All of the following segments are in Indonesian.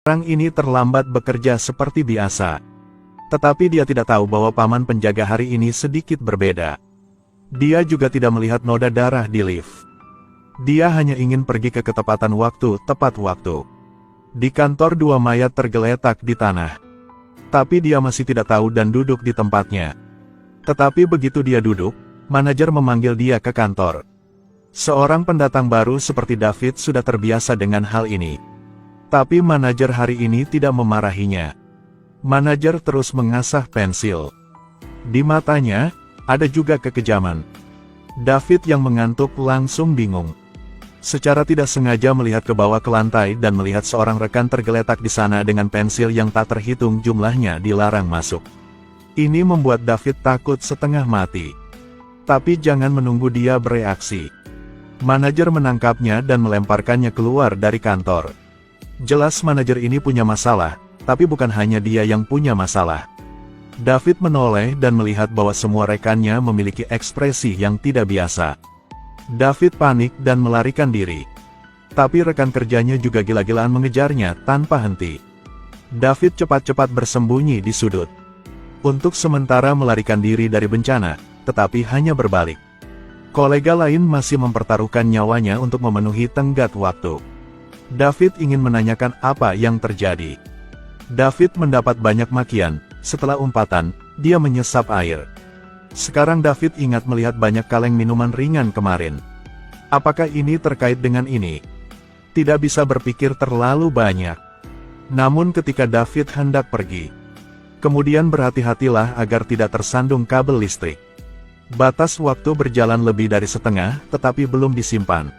Orang ini terlambat bekerja seperti biasa. Tetapi dia tidak tahu bahwa paman penjaga hari ini sedikit berbeda. Dia juga tidak melihat noda darah di lift. Dia hanya ingin pergi ke ketepatan waktu, tepat waktu. Di kantor dua mayat tergeletak di tanah. Tapi dia masih tidak tahu dan duduk di tempatnya. Tetapi begitu dia duduk, manajer memanggil dia ke kantor. Seorang pendatang baru seperti David sudah terbiasa dengan hal ini. Tapi manajer hari ini tidak memarahinya. Manajer terus mengasah pensil. Di matanya, ada juga kekejaman. David yang mengantuk langsung bingung. Secara tidak sengaja melihat ke bawah ke lantai dan melihat seorang rekan tergeletak di sana dengan pensil yang tak terhitung jumlahnya dilarang masuk. Ini membuat David takut setengah mati. Tapi jangan menunggu dia bereaksi. Manajer menangkapnya dan melemparkannya keluar dari kantor. Jelas manajer ini punya masalah, tapi bukan hanya dia yang punya masalah. David menoleh dan melihat bahwa semua rekannya memiliki ekspresi yang tidak biasa. David panik dan melarikan diri. Tapi rekan kerjanya juga gila-gilaan mengejarnya tanpa henti. David cepat-cepat bersembunyi di sudut. Untuk sementara melarikan diri dari bencana, tetapi hanya berbalik. Kolega lain masih mempertaruhkan nyawanya untuk memenuhi tenggat waktu. David ingin menanyakan apa yang terjadi. David mendapat banyak makian. Setelah umpatan, dia menyesap air. Sekarang David ingat melihat banyak kaleng minuman ringan kemarin. Apakah ini terkait dengan ini? Tidak bisa berpikir terlalu banyak. Namun ketika David hendak pergi, kemudian berhati-hatilah agar tidak tersandung kabel listrik. Batas waktu berjalan lebih dari setengah, tetapi belum disimpan.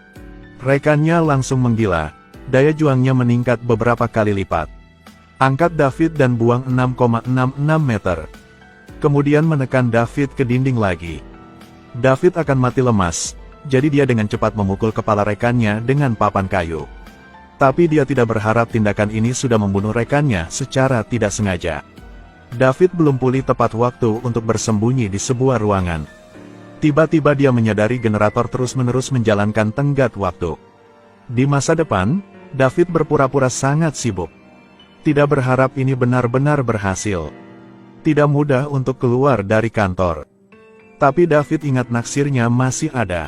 Rekannya langsung menggila. Daya juangnya meningkat beberapa kali lipat. Angkat David dan buang 6,66 meter. Kemudian menekan David ke dinding lagi. David akan mati lemas, jadi dia dengan cepat memukul kepala rekannya dengan papan kayu. Tapi dia tidak berharap tindakan ini sudah membunuh rekannya secara tidak sengaja. David belum pulih tepat waktu untuk bersembunyi di sebuah ruangan. Tiba-tiba dia menyadari generator terus-menerus menjalankan tenggat waktu. Di masa depan, David berpura-pura sangat sibuk. Tidak berharap ini benar-benar berhasil. Tidak mudah untuk keluar dari kantor. Tapi David ingat naksirnya masih ada.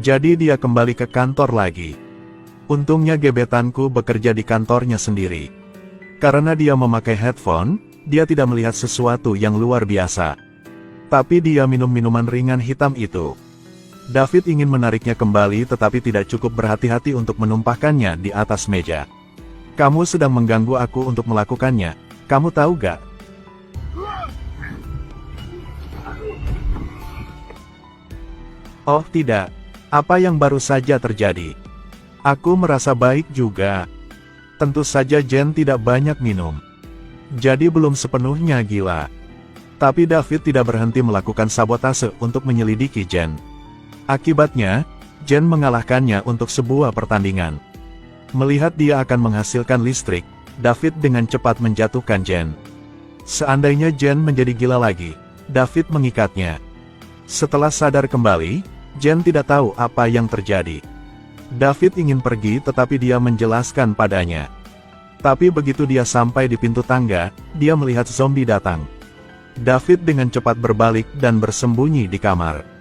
Jadi dia kembali ke kantor lagi. Untungnya gebetanku bekerja di kantornya sendiri. Karena dia memakai headphone, dia tidak melihat sesuatu yang luar biasa. Tapi dia minum minuman ringan hitam itu. David ingin menariknya kembali tetapi tidak cukup berhati-hati untuk menumpahkannya di atas meja. Kamu sedang mengganggu aku untuk melakukannya, kamu tahu gak? Oh tidak, apa yang baru saja terjadi? Aku merasa baik juga. Tentu saja Jen tidak banyak minum. Jadi belum sepenuhnya gila. Tapi David tidak berhenti melakukan sabotase untuk menyelidiki Jen. Akibatnya, Jen mengalahkannya untuk sebuah pertandingan. Melihat dia akan menghasilkan listrik, David dengan cepat menjatuhkan Jen. Seandainya Jen menjadi gila lagi, David mengikatnya. Setelah sadar kembali, Jen tidak tahu apa yang terjadi. David ingin pergi tetapi dia menjelaskan padanya. Tapi begitu dia sampai di pintu tangga, dia melihat zombie datang. David dengan cepat berbalik dan bersembunyi di kamar.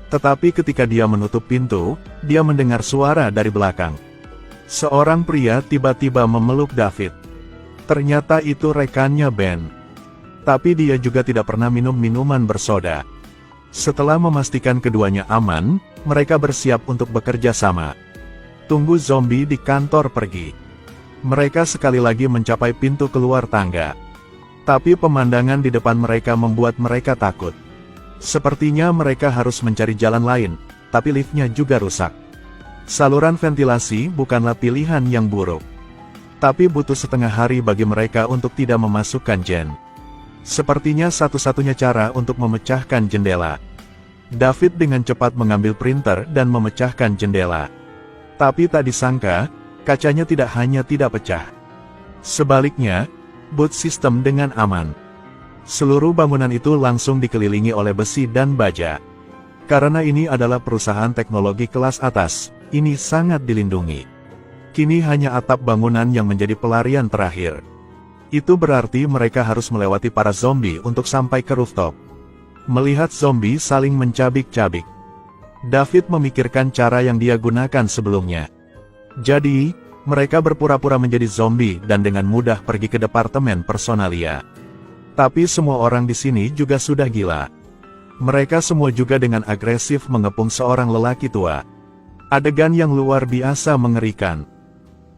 Tetapi ketika dia menutup pintu, dia mendengar suara dari belakang. Seorang pria tiba-tiba memeluk David. Ternyata itu rekannya Ben. Tapi dia juga tidak pernah minum minuman bersoda. Setelah memastikan keduanya aman, mereka bersiap untuk bekerja sama. Tunggu zombie di kantor pergi. Mereka sekali lagi mencapai pintu keluar tangga. Tapi pemandangan di depan mereka membuat mereka takut. Sepertinya mereka harus mencari jalan lain, tapi liftnya juga rusak. Saluran ventilasi bukanlah pilihan yang buruk. Tapi butuh setengah hari bagi mereka untuk tidak memasukkan Jen. Sepertinya satu-satunya cara untuk memecahkan jendela. David dengan cepat mengambil printer dan memecahkan jendela. Tapi tak disangka, kacanya tidak hanya tidak pecah. Sebaliknya, boot sistem dengan aman. Seluruh bangunan itu langsung dikelilingi oleh besi dan baja. Karena ini adalah perusahaan teknologi kelas atas, ini sangat dilindungi. Kini hanya atap bangunan yang menjadi pelarian terakhir. Itu berarti mereka harus melewati para zombie untuk sampai ke rooftop. Melihat zombie saling mencabik-cabik, David memikirkan cara yang dia gunakan sebelumnya. Jadi, mereka berpura-pura menjadi zombie dan dengan mudah pergi ke departemen personalia. Tapi semua orang di sini juga sudah gila. Mereka semua juga dengan agresif mengepung seorang lelaki tua. Adegan yang luar biasa mengerikan.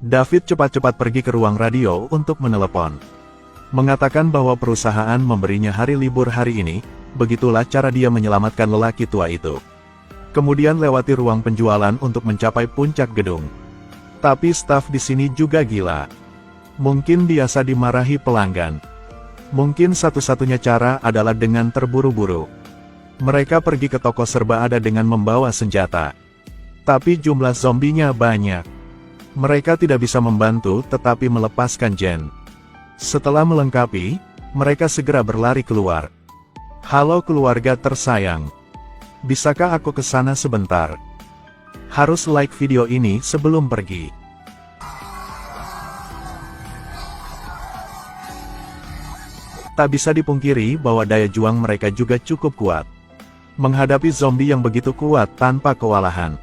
David cepat-cepat pergi ke ruang radio untuk menelepon. Mengatakan bahwa perusahaan memberinya hari libur hari ini, begitulah cara dia menyelamatkan lelaki tua itu. Kemudian lewati ruang penjualan untuk mencapai puncak gedung. Tapi staf di sini juga gila. Mungkin biasa dimarahi pelanggan. Mungkin satu-satunya cara adalah dengan terburu-buru. Mereka pergi ke toko serba ada dengan membawa senjata. Tapi jumlah zombinya banyak. Mereka tidak bisa membantu tetapi melepaskan Jen. Setelah melengkapi, mereka segera berlari keluar. Halo keluarga tersayang. Bisakah aku ke sana sebentar? Harus like video ini sebelum pergi. Tak bisa dipungkiri bahwa daya juang mereka juga cukup kuat. Menghadapi zombie yang begitu kuat tanpa kewalahan.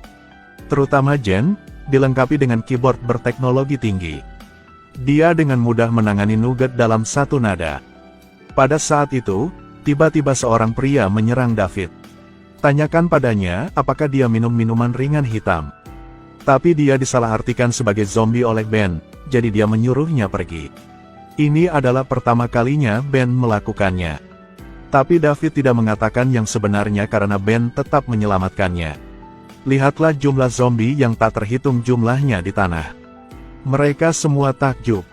Terutama Jen, dilengkapi dengan keyboard berteknologi tinggi. Dia dengan mudah menangani Nugget dalam satu nada. Pada saat itu, tiba-tiba seorang pria menyerang David. Tanyakan padanya apakah dia minum minuman ringan hitam. Tapi dia disalahartikan sebagai zombie oleh Ben, jadi dia menyuruhnya pergi. Ini adalah pertama kalinya Ben melakukannya. Tapi David tidak mengatakan yang sebenarnya karena Ben tetap menyelamatkannya. Lihatlah jumlah zombie yang tak terhitung jumlahnya di tanah. Mereka semua takjub.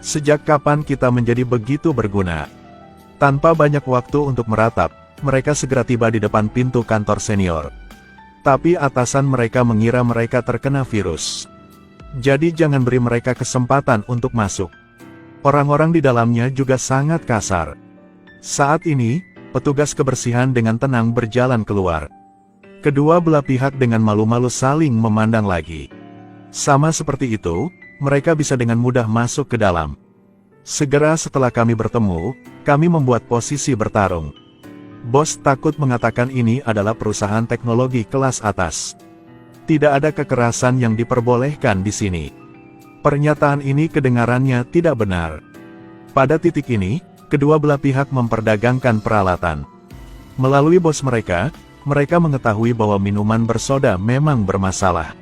Sejak kapan kita menjadi begitu berguna? Tanpa banyak waktu untuk meratap, mereka segera tiba di depan pintu kantor senior. Tapi atasan mereka mengira mereka terkena virus. Jadi jangan beri mereka kesempatan untuk masuk. Orang-orang di dalamnya juga sangat kasar. Saat ini, petugas kebersihan dengan tenang berjalan keluar. Kedua belah pihak dengan malu-malu saling memandang lagi. Sama seperti itu, mereka bisa dengan mudah masuk ke dalam. Segera setelah kami bertemu, kami membuat posisi bertarung. Bos takut mengatakan ini adalah perusahaan teknologi kelas atas. Tidak ada kekerasan yang diperbolehkan di sini. Pernyataan ini kedengarannya tidak benar. Pada titik ini, kedua belah pihak memperdagangkan peralatan. Melalui bos mereka mengetahui bahwa minuman bersoda memang bermasalah.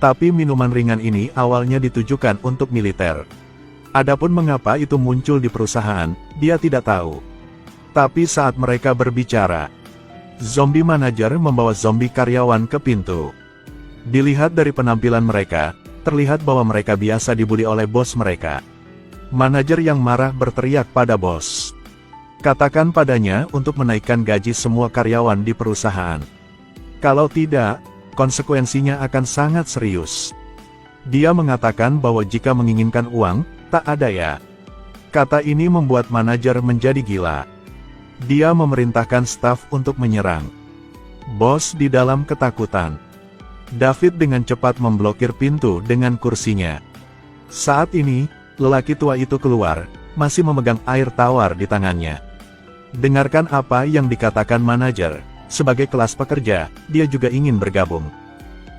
Tapi minuman ringan ini awalnya ditujukan untuk militer. Adapun mengapa itu muncul di perusahaan, dia tidak tahu. Tapi saat mereka berbicara, zombie manajer membawa zombie karyawan ke pintu. Dilihat dari penampilan mereka, terlihat bahwa mereka biasa dibully oleh bos mereka. Manajer yang marah berteriak pada bos. Katakan padanya untuk menaikkan gaji semua karyawan di perusahaan. Kalau tidak, konsekuensinya akan sangat serius. Dia mengatakan bahwa jika menginginkan uang, tak ada ya. Kata ini membuat manajer menjadi gila. Dia memerintahkan staf untuk menyerang. Bos di dalam ketakutan. David dengan cepat memblokir pintu dengan kursinya. Saat ini, lelaki tua itu keluar, masih memegang air tawar di tangannya. Dengarkan apa yang dikatakan manajer. Sebagai kelas pekerja, dia juga ingin bergabung.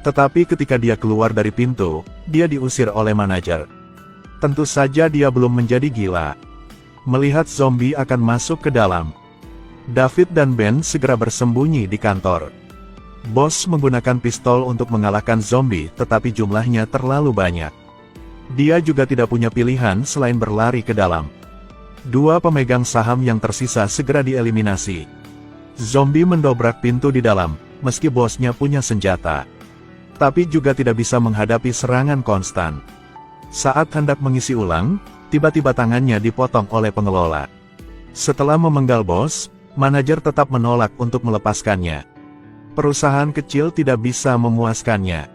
Tetapi ketika dia keluar dari pintu, dia diusir oleh manajer. Tentu saja dia belum menjadi gila. Melihat zombie akan masuk ke dalam, David dan Ben segera bersembunyi di kantor. Bos menggunakan pistol untuk mengalahkan zombie, tetapi jumlahnya terlalu banyak. Dia juga tidak punya pilihan selain berlari ke dalam. Dua pemegang saham yang tersisa segera dieliminasi. Zombie mendobrak pintu di dalam, meski bosnya punya senjata. Tapi juga tidak bisa menghadapi serangan konstan. Saat hendak mengisi ulang, tiba-tiba tangannya dipotong oleh pengelola. Setelah memenggal bos, manajer tetap menolak untuk melepaskannya. Perusahaan kecil tidak bisa memuaskannya.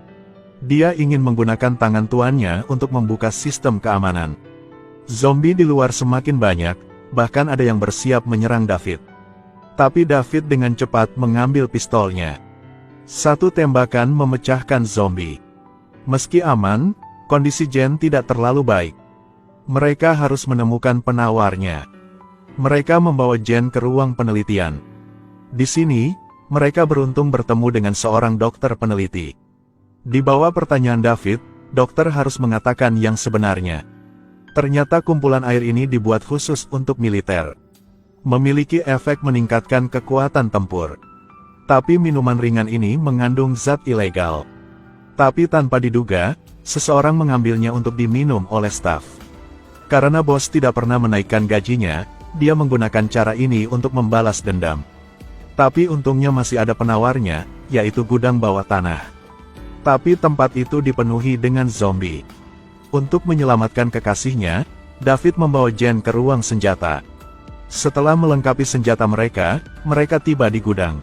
Dia ingin menggunakan tangan tuannya untuk membuka sistem keamanan. Zombie di luar semakin banyak, bahkan ada yang bersiap menyerang David. Tapi David dengan cepat mengambil pistolnya. Satu tembakan memecahkan zombie. Meski aman, Kondisi Jen tidak terlalu baik. Mereka harus menemukan penawarnya. Mereka membawa Jen ke ruang penelitian. Di sini, mereka beruntung bertemu dengan seorang dokter peneliti. Di bawah pertanyaan David, dokter harus mengatakan yang sebenarnya. Ternyata kumpulan air ini dibuat khusus untuk militer. Memiliki efek meningkatkan kekuatan tempur. Tapi minuman ringan ini mengandung zat ilegal. Tapi tanpa diduga, seseorang mengambilnya untuk diminum oleh staf. Karena bos tidak pernah menaikkan gajinya, dia menggunakan cara ini untuk membalas dendam. Tapi untungnya masih ada penawarnya, yaitu gudang bawah tanah. Tapi tempat itu dipenuhi dengan zombie. Untuk menyelamatkan kekasihnya, David membawa Jen ke ruang senjata. Setelah melengkapi senjata mereka, mereka tiba di gudang.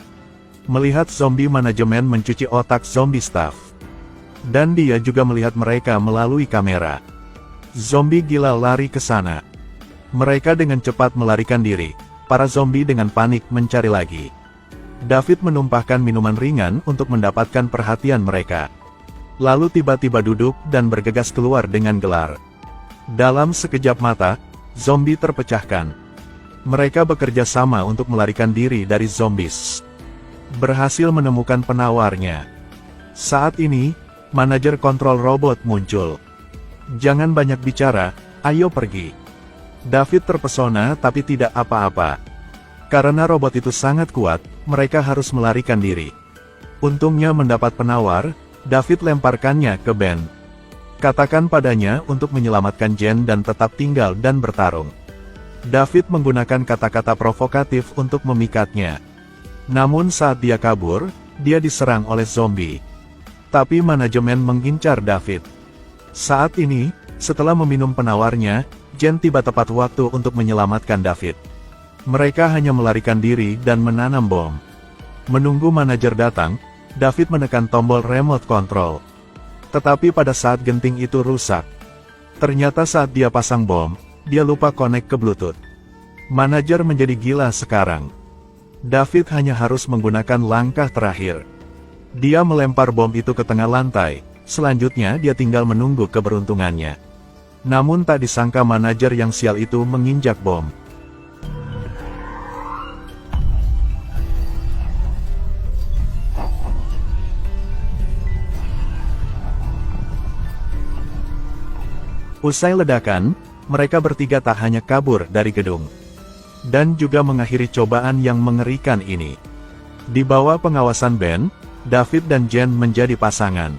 Melihat zombie, manajemen mencuci otak zombie staff. Dan dia juga melihat mereka melalui kamera. Zombie gila lari ke sana. Mereka dengan cepat melarikan diri. Para zombie dengan panik mencari lagi. David menumpahkan minuman ringan untuk mendapatkan perhatian mereka. Lalu tiba-tiba duduk dan bergegas keluar dengan gelar. Dalam sekejap mata, zombie terpecahkan. Mereka bekerja sama untuk melarikan diri dari zombies. Berhasil menemukan penawarnya. Saat ini, manajer kontrol robot muncul. Jangan banyak bicara, ayo pergi. David terpesona tapi tidak apa-apa. Karena robot itu sangat kuat, mereka harus melarikan diri. Untungnya mendapat penawar, David lemparkannya ke Ben. Katakan padanya untuk menyelamatkan Jen dan tetap tinggal dan bertarung. David menggunakan kata-kata provokatif untuk memikatnya. Namun saat dia kabur, dia diserang oleh zombie. Tapi manajemen mengincar David. Saat ini, setelah meminum penawarnya, Jen tiba tepat waktu untuk menyelamatkan David. Mereka hanya melarikan diri dan menanam bom. Menunggu manajer datang, David menekan tombol remote control. Tetapi pada saat genting itu rusak. Ternyata saat dia pasang bom, dia lupa connect ke Bluetooth. Manajer menjadi gila sekarang. David hanya harus menggunakan langkah terakhir. Dia melempar bom itu ke tengah lantai, selanjutnya dia tinggal menunggu keberuntungannya. Namun tak disangka manajer yang sial itu menginjak bom. Usai ledakan, mereka bertiga tak hanya kabur dari gedung, dan juga mengakhiri cobaan yang mengerikan ini. Di bawah pengawasan Ben, David dan Jen menjadi pasangan.